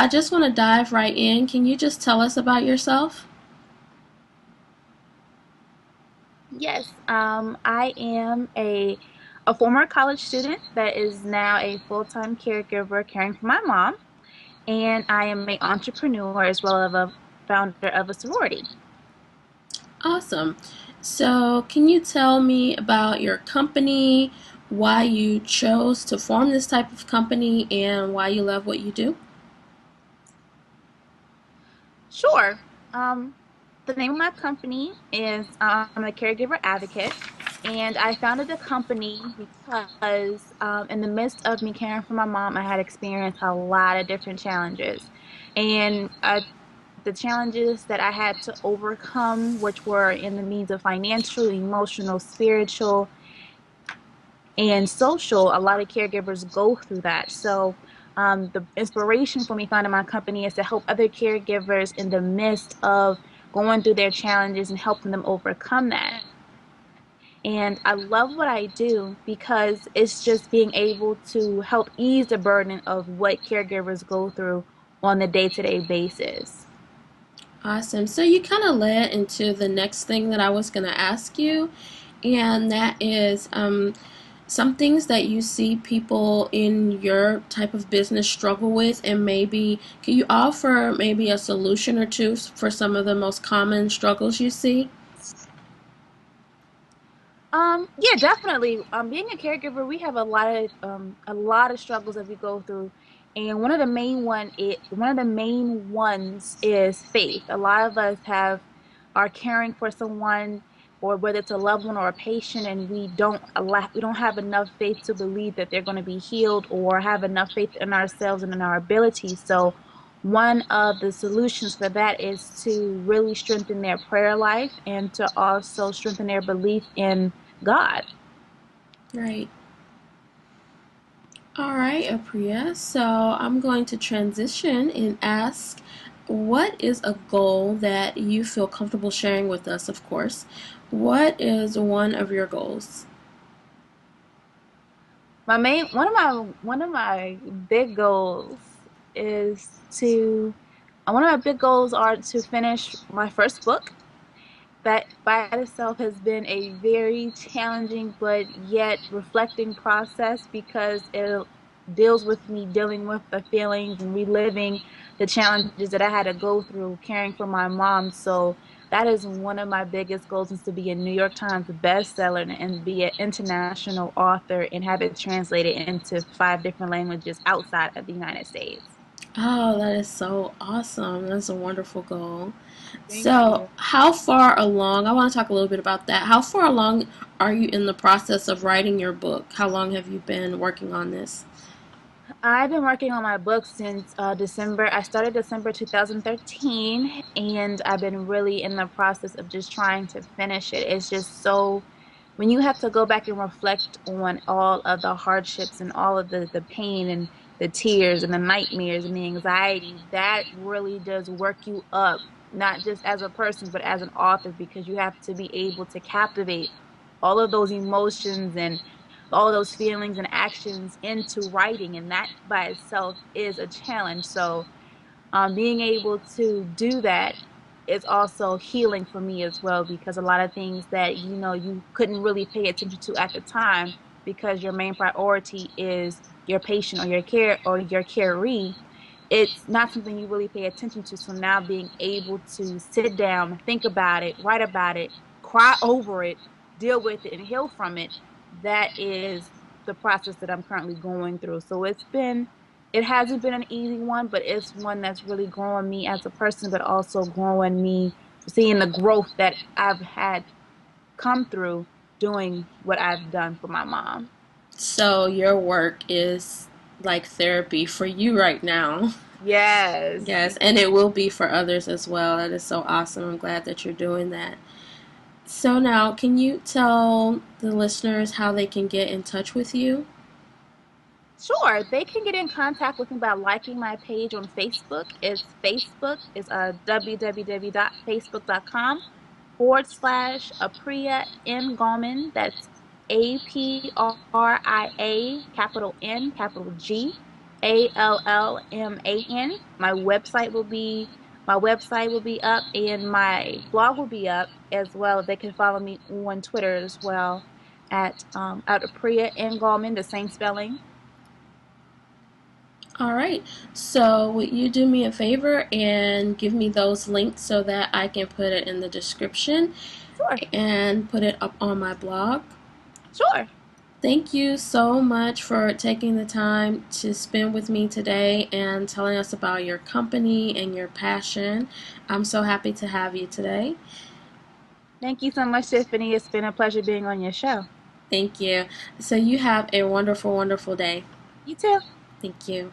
I just want to dive right in. Can you just tell us about yourself? Yes, I am a former college student that is now a full-time caregiver caring for my mom, and I am an entrepreneur as well as a founder of a sorority. Awesome. So, can you tell me about your company, why you chose to form this type of company, and why you love what you do? Sure. Um, the name of my company is I'm a caregiver advocate, and I founded the company because in the midst of me caring for my mom, I had experienced a lot of different challenges, and the challenges that I had to overcome, which were in the means of financial, emotional, spiritual, and social, a lot of caregivers go through that. So, the inspiration for me founding my company is to help other caregivers in the midst of going through their challenges and helping them overcome that. And I love what I do because it's just being able to help ease the burden of what caregivers go through on the day-to-day basis. Awesome. So, you kind of led into the next thing that I was going to ask you, and that is some things that you see people in your type of business struggle with, and maybe can you offer maybe a solution or two for some of the most common struggles you see? Yeah, definitely. Being a caregiver, we have a lot of struggles that we go through, and one of the main ones is faith. A lot of us are caring for someone, or whether it's a loved one or a patient, and we don't have enough faith to believe that they're going to be healed, or have enough faith in ourselves and in our abilities. So, one of the solutions for that is to really strengthen their prayer life and to also strengthen their belief in God. Right. All right, Apria. So I'm going to transition and ask, what is a goal that you feel comfortable sharing with us, of course? What is one of your goals? My main one of my big goals is to one of my big goals are to finish my first book. That by itself has been a very challenging but yet reflecting process because it deals with me dealing with the feelings and reliving the challenges that I had to go through caring for my mom. So that is one of my biggest goals is to be a New York Times bestseller and be an international author and have it translated into 5 different languages outside of the United States. Oh, that is so awesome. That's a wonderful goal. Thank So, you. how far along? I want to talk a little bit about that. How far along are you in the process of writing your book? How long have you been working on this? I've been working on my book since December. I started December 2013, and I've been really in the process of just trying to finish it. It's just so, when you have to go back and reflect on all of the hardships and all of the pain and the tears and the nightmares and the anxiety, that really does work you up, not just as a person, but as an author, because you have to be able to captivate all of those emotions and all those feelings and actions into writing, and that by itself is a challenge. So, being able to do that is also healing for me as well, because a lot of things that you couldn't really pay attention to at the time because your main priority is your patient or your care or your caree. It's not something you really pay attention to. So now being able to sit down, think about it, write about it, cry over it, deal with it, and heal from it, that is the process that I'm currently going through. So it hasn't been an easy one, but it's one that's really growing me as a person, but also growing me, seeing the growth that I've had come through doing what I've done for my mom. So, your work is like therapy for you right now. Yes. Yes, and it will be for others as well. That is so awesome. I'm glad that you're doing that. So now, can you tell the listeners how they can get in touch with you? Sure, they can get in contact with me by liking my page on Facebook. It's Facebook is www.facebook.com/Apria N Gallman. That's Apria capital N capital G. Allman. My website will be up and my blog will be up as well. They can follow me on Twitter as well at Apria and Gallman, the same spelling. All right. So, would you do me a favor and give me those links so that I can put it in the description Sure, and put it up on my blog? sure. Thank you so much for taking the time to spend with me today and telling us about your company and your passion. I'm so happy to have you today. Thank you so much, Tiffany. It's been a pleasure being on your show. Thank you. So, you have a wonderful, wonderful day. You too. Thank you.